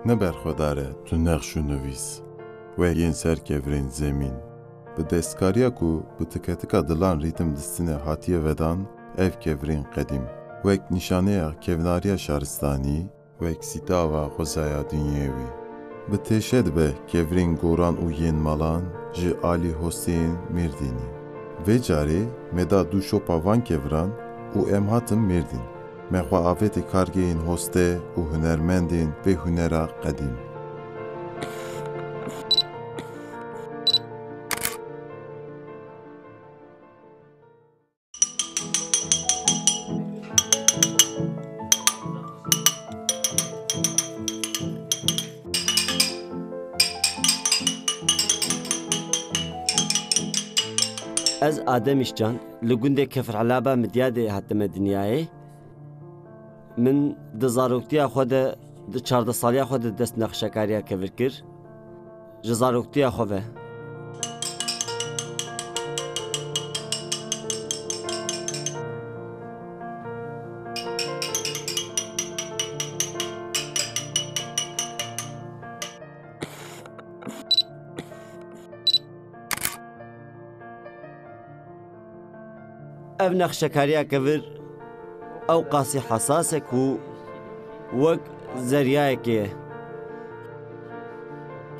Ne berxwedare tu nexş û nivîs, wê yên ser kevirên zemîn. Bi destkariya ku bi tiketika dilan rîtim distîne hatiye vedan, ev kevirên qedîm. Wek nîşaneya kevnariya şaristanî, wek sîtava xwezaya dinyayê wî. Bi têşe dibe kevirên goran û yên malan ji alî hosteyên Mêrdînê. Vê carê me da du şopa van keviran û em hatin Mêrdîn. Me xwe avêtê kargehên hostê û hunermendên vê hunera qedîm. Ez Ademişcan, li gundê Kefrelaba Midyadê hatime dinyayê. Min di zaroktiya xwe de, di çardesaliya xwe de dest nexşekariya kevir kir. Ji zaroktiya xwe ve. Ev nexşekariya kevir ew qasî hesas e ku wek zeryayekê ye.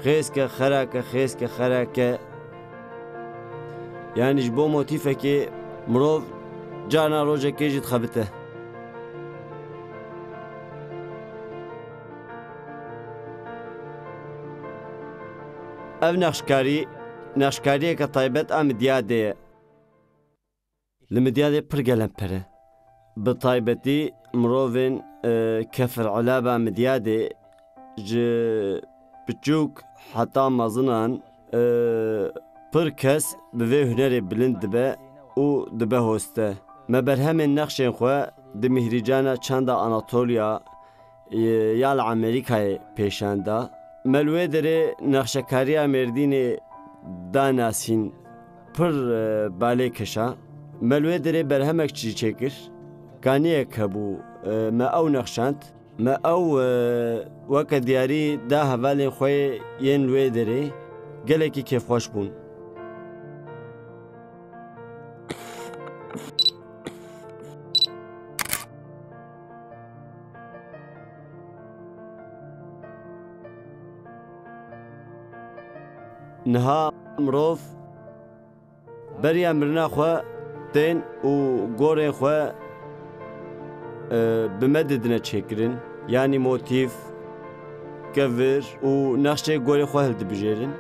Xêske xerake, xêske xerake. Yani ji bo motîfekê mirov carna rojekê jî dixebite. Ev nexşkariyeke taybet a Midyadê ye. Li Midyadê pir gelem pere. Bi taybetî mirovên Kefrelaba Midyadê ji biçûk heta mezinan pir kes bi vê hunerê bilind dibe û dibe hoste. Me berhemên nexşên xwe di mihrîcana çanda Anatolya ya li Amerîkayê pêşan da. Me li wê derê nexşekariya Mêrdînê danasîn pir balê keşa. Me li wê derê berhemek çî çêkir. Kaniyek hebû me ew nexşand. Me ew weke diyarî da hevalên xwe yên li wê derê gelekî kêfxweş bûn. Niha mirov beriya mirina xwe tên û gorên xwe bi me didine çêkirin. Yani motif, kevir û nexşê gorê xwe hildibijêrin.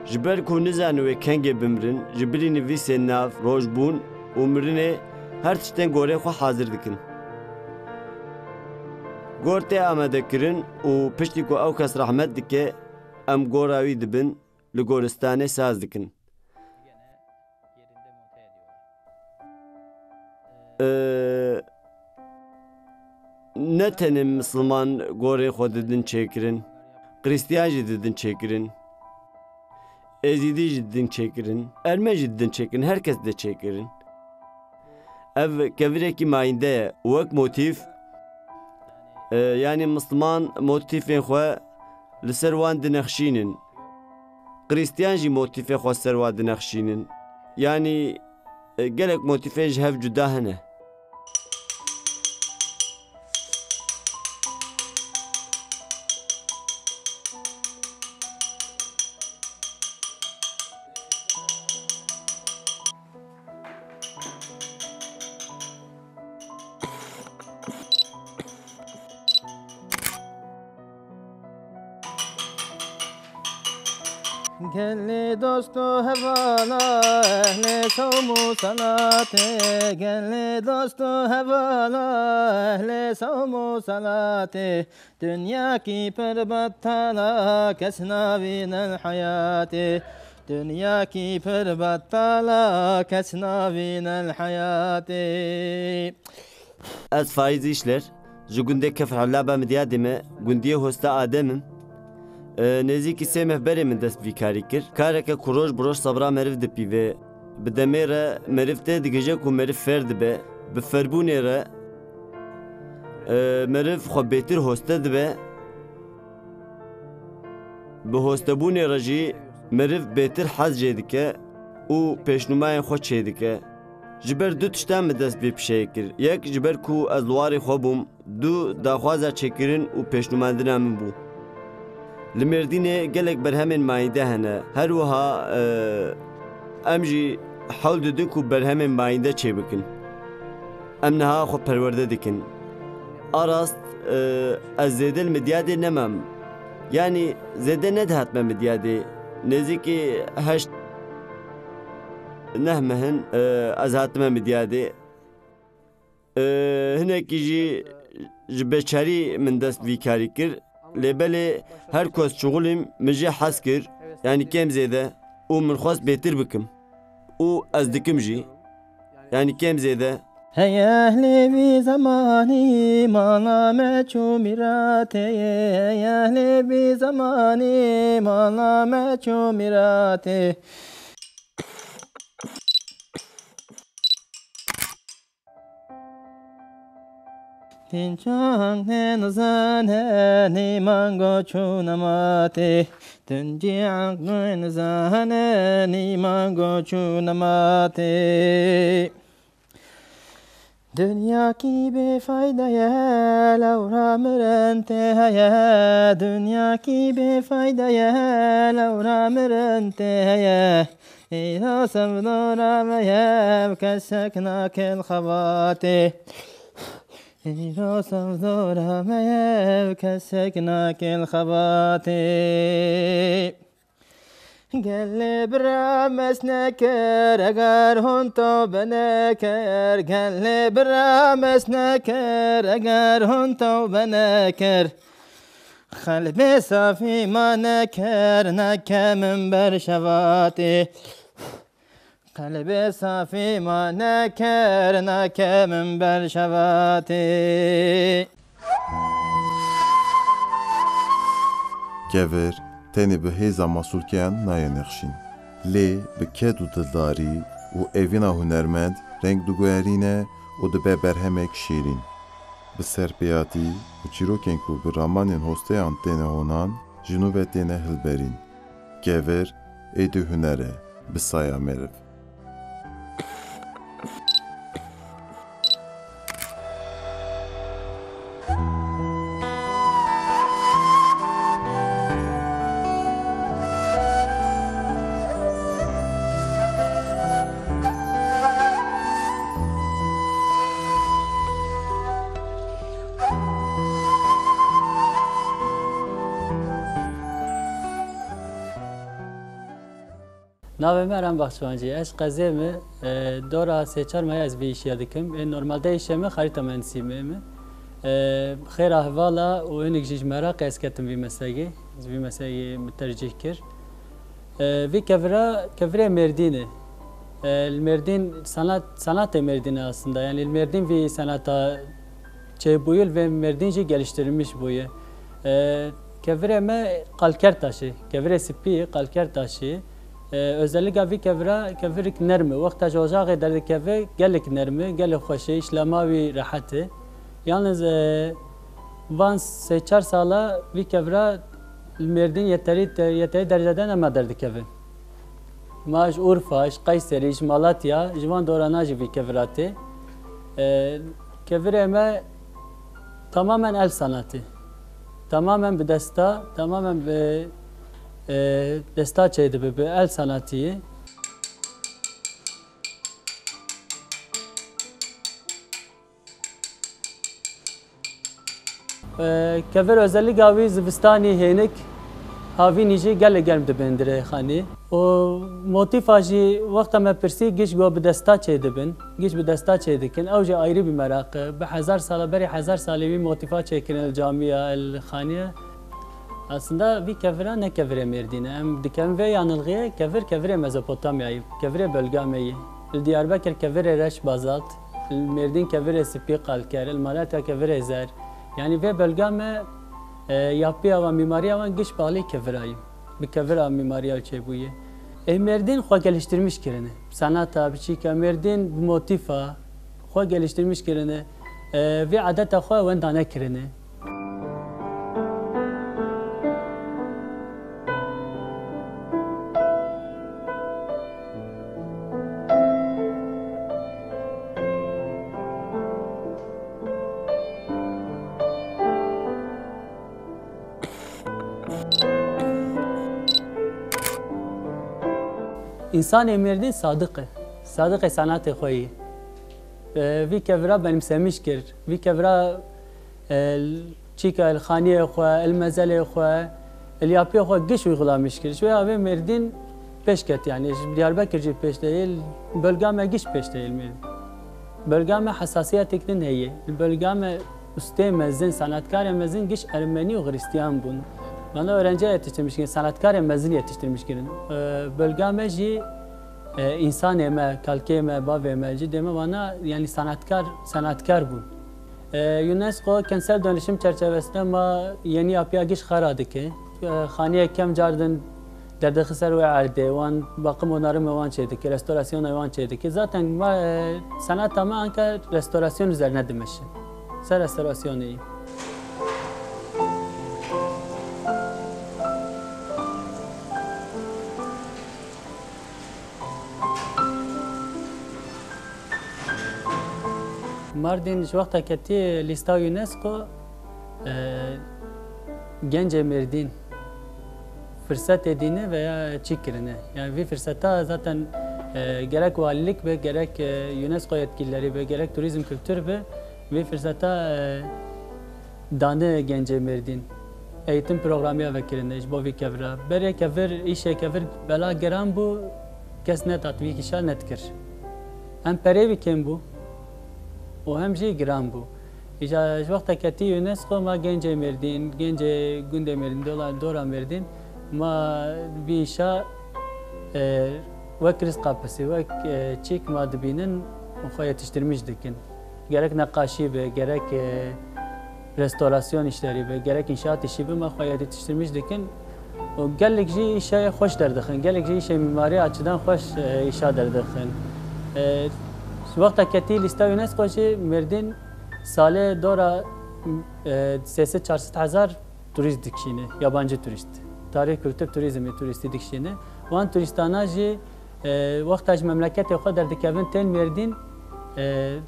Ji ber ku nizanin wê kengê bimirin, ji birî nivîsên nav, rojbûn û mirinê her tiştên gorê xwe hazir dikin. Gor tê amadekirin û piştî ku ew kes rehmet dike, em gora wî dibin, li goristanê saz dikin. Ne tenê Müslüman gorê xwe didin çêkirin, Xristiyan jî didin çêkirin, Êzîdî jî didin çêkirin, Erme jî didin çêkirin, herkes de çêkirin. Ev kevirekî mayînde ye û wek motif, yani Müslüman motifên xwe li ser wan dinexşînin. Xristiyan jî motifê xwe ser wan dinexşînin. Yani gelek motifên ji hev cuda hene. Gelli dostu hevala ehli savmu salate. Gelli dostu hevala ehli savmu salate. Dünya ki perbattala kesnavinel hayati. Dünya ki perbattala kesnavinel hayati. Ez Faiz İşler, ji gundê Kefrelaba Midyadê me gundiyê hosta Ademim. Nêzîkî sê mehberê min dest vî karî kir. Kareke ku roj bi roj sebra meriv dipîve. Bi demê re meriv tê digije ku meriv fêr dibe. Bi ferbûnê re meriv xwe bêtir hoste dibe bi hostebûnê re jî meriv bêtir hez jê dike û pêşnûmayên xwe çê dike. Ji ber du tiştan min dest vê pişeyê kir. Yek ji ber ku ez li warê xwe bûm, du daxwaza çêkirin û pêşnûmandina min bû. Li Mêrdînê gelek berhemên mayînde hene. Her wiha em jî hewl didin ku berhemên mayînde çê bikin. Em niha xwe perwerde dikin. Arast ez zêde li midyadê nemam. Yani zêde nedihat me midyadê. Nêzîkî heşt neh mehin ez hatime midyadê. Hinekî jî ji beçarî min dest vî karî kir. Lêbelê her kes çuğulîm min jê hez kir. Yani kêm zêde û min xwest bêtir bikim. û ez dikim jî. Yani kêm zêde. Hey ehli bi zamani mala meçu mirate. Hey ehli bi zamani mala meçu mirate. Tinchang ne nazane ni mango chunamate. Tinjiang ne nazane ni mango chunamate. Dünya ki befaydaye lavra mürente haye. Dünya ki befaydaye lavra mürente haye. İla sevdora meyev kessekna kel khavate. İla sevdora meyev kessekna kel khavate. Gel birames neker eğer hunto beneker. Gel birames neker eğer hunto beneker. Kalbi safi ma neker nekemin ber şevati. Kalbi safi ma neker nekemin ber şevati. Kever tenê bi hêza masûlkeyan naye nexşîn. Lê bi ked û dildarî û evîna hunermend reng diguherîne û dibe berhemek şîrîn. Bi serpêyatî û çîrokên ku bi ramanên hosteyan têne honan, ji nû ve têne hilberîn. Kever êdî huner e, bi saya meriv. Navê me Eren Baxçıvancı. Ez qezê me dora sê-çar maya ez vê îşiya dikim. Normalde îşê me xarîta mühendisîmê me. Xêra hevala û hinek jî ji Meraqê ez ketim vî meslekê. Ez vî meslekê me tercih kir. Vî kevirê Mêrdînê. Mêrdîn sanatê Mêrdînê aslında. Yani Mêrdîn vî sanata çêbûyî ve Mêrdîn jî geliştirilmiş bûye. Kevirê me qalker taşî. Kevirê spî qalker taşî. Özellikle vî kevirik nermi. Wexta ji ocağê derdikeve gelek nermi, gelek xweşî, işlema wî rehet e. Yalnız van sê-çar sala vî kevira li Mêrdîn yeterî derecede nema derdikeve. Ma ji Urfa, ji Qeyserî, ji Malatya, ji van dorana jî vî kevira tê. Kevirê me tamamen el sanatı. Tamamen bi desta, tamamen bi desta çeydi bi el sanatıyı. Kevir özellikle avi zivistani henik havi nici gele gelm dibin direyxani. O motifa jî wexta me pirsî giş go bi desta çêdibin, giş bi desta çêdikin. Ew jî ayrı bir merakı. Bi hezar sala berî hezar salî wî motifa çêkirin el camiya, el xaniye. Aslında vî kevira ne kevirê Mêrdînê. Em dikem vê yanılgıya kevirê Mezopotamyayê, kevirê Belgameyê. Li Diyarbekir kevirê reş bazalt, li Mêrdîn kevirê spî qalker, li Malatya kevirê zer. Yani vê belgame yapıya ve mimariya wan giş bağlî kevirayê. Bi kevira mimariya çêbûyê. Mêrdîn xwe geliştirmiş kirine. Sanata biçîka Mêrdîn bi motifa xwe geliştirmiş kirine. Vê adeta xwe wenda nekirine. İnsan emredi sadık. Sadık sanat-ı khoyi. Vi kevra benimsemiş kir. Vi kevra çika el khaniye xo, el mezele xo, el yapı xo giş uygulamış kir. Şöyle abi merdin peşket yani. Diyarbakırcı peş değil, bölgeme giş peş değil merdin. Bölgeme hassasiyet ektin heye. Bölgeme uste mezin, sanatkar mezin giş Ermeni ve Hristiyan bun. Bana öğrenci yetiştirmiş ki sanatkar mezin yetiştirmiş ki. Bölgeme ji insan eme, kalke eme, bav eme, cideme bana yani sanatkar bu. UNESCO kentsel dönüşüm çerçevesinde ma yeni yapıya giş kharadı ki. Khaniye kem cardın derdexisar ve arde, wan bakım onarım wan çeydi ki, restorasyon wan çeydi ki. Zaten ma sanat ama anka restorasyon üzerine demişim. Sen restorasyonu iyi. Mardin şu vakta keti lista UNESCO gence merdin fırsat edine veya çikirine. Yani bir fırsata zaten gerek valilik ve gerek UNESCO yetkilileri ve gerek turizm kültür ve bir fırsata danı gence merdin. Eğitim programı vekilinde iş bu kevra. Bere kevir işe kevir bela geran bu kesne tatbik işa netkir. Hem pere bikem bu. O hem şey gram bu. İşte şu vakta keti UNESCO ma gence merdin, gence günde merdin, dora merdin. Ma bir işe ve kriz kapısı ve çek ma dibinin o yetiştirmiş dikin. Gerek nakaşi ve gerek restorasyon işleri ve gerek inşaat işi bir ma yetiştirmiş dikin. O gellik ji işe hoş derdikin, gellik ji işe mimari açıdan hoş işe derdikin. Vakta keti lista UNESCO şey merdin sale dora sesi 400,000 turist dikşini, yabancı turist. Tarih kültür turizmi turisti dikşini. Van turistana ji vakta memleket yok kadar dikevin ten merdin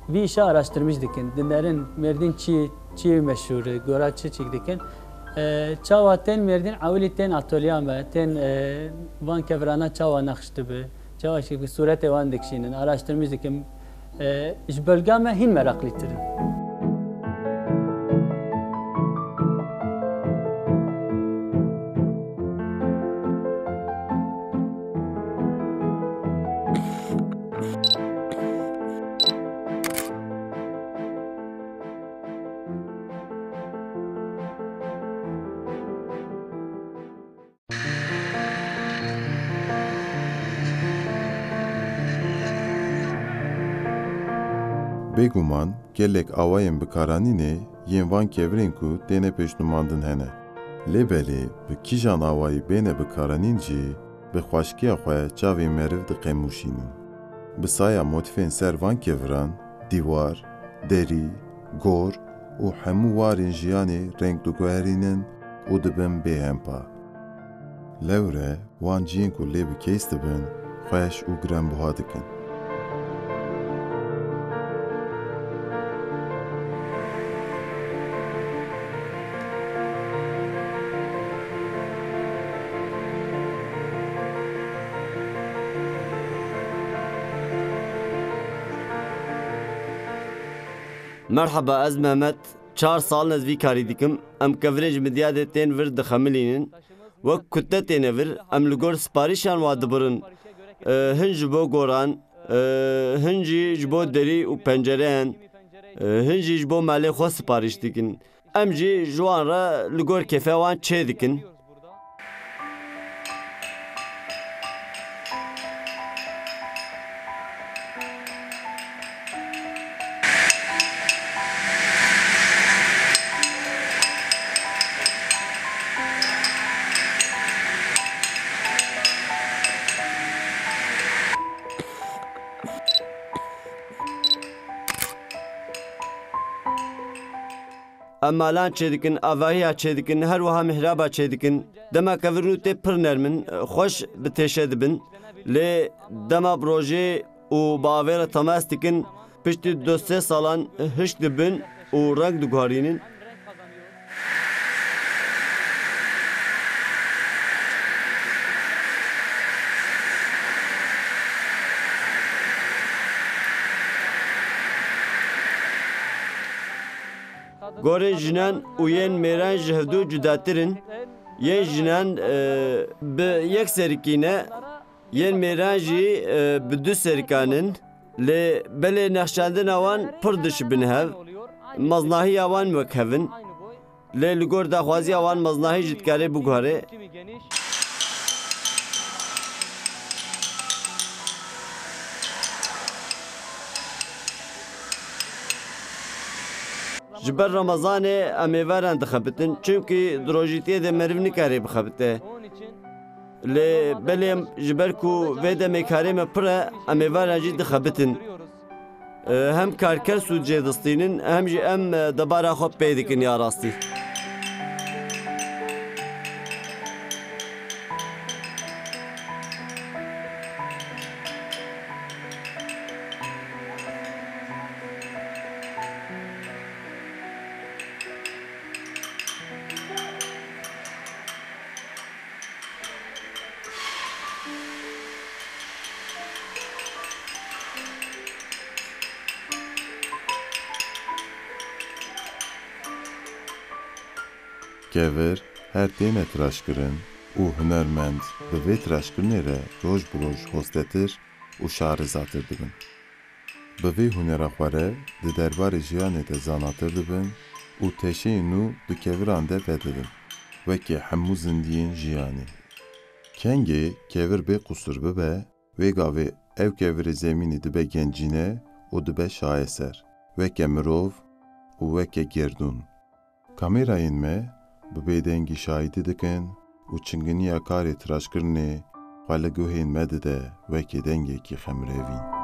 bir işe araştırmış dikin. Dinlerin merdin çi meşhur, goraçı çik dikin. Çava ten merdin avli ten atölyame, ten van kevrana çava nakştı be. Çava şi suret van dikşinin araştırmış dikin. İş bölgeme hin meraklıdır. Bêguman gelek awayên bikaranînê yên van kevirên ku têne pêşnûmandin hene. Lêbelê bi kîjan awayî bêne bikaranîn jî bi xweşkiya xwe çavên meriv diqemûşînin. Bi saya motifên ser van keviran, dîwar, derî, gor û hemû warên jiyanê reng diguherînin û dibin bêhempa. Lewre wan ciyên ku lê bi kês dibin, xweş û girenbuha dikin. Merhaba, ez Mehmet. 4 sal nezvî karî dikim. Em kevirê ji midyadê tên vir dixemilînin. Wek ku te têne vir, em li gor siparîşan wa dibirin. Hin ji bo goran, hin jî ji bo derî û pencereyan, hin jî ji bo malê xwe siparîş dikin. Em jî ji wan re li gor kêfa wan çê dikin. Em malan çê dikin, avahiya çê dikin, her wiha mihraba çê dikin. Dema kevirû tê pir nermin, xweş bi têşe dibin. Lê dema projê û bavêra temas dikin, piştî 2-3 salan hiş dibin û reng diguherînin. Gorên jinan û yên mêran ji hevdû cudatirin. Yên jinan bi yek serikî ne, yên mêran jî bi du serikanın. Lê belê nexşandina wan pir dişibin hev. Meznahiya wan wek hevin. Lê li gor daxwaziya wan meznahî jî dikarê biguhere. Ji ber Ramazanê em êvaran dixebitin çünkü di rojîtiyê de meriv nikare bixebite. Lê belê em ji ber ku vê demê karê me pir e, em êvaran jî dixebitin. Hem karker sûd jê distînin hem jî em debara xwe pê dikin ya rastî. Kever her têne tiraşkirin û hunermend bi vê tiraşkirinê re roj bi roj hozdetir û şarîzatir dibin. Bi vê hunera xwe re di derbarê jiyanê de zanatir dibin û teşeyên nû di keviran de vedidin, wekî hemû zindiyên jiyanê. Kengê kevir bê qusur bibe, wê gavê ev kevirê zemînê dibe gencîne û dibe şayeser, weke mirov û weke gerdûn. Kamerayên me bi bêdengî şahîdî dikin û çinginiya karê tiraşkirinê xwe li guhên me dide wekî dengekî xemrevîn.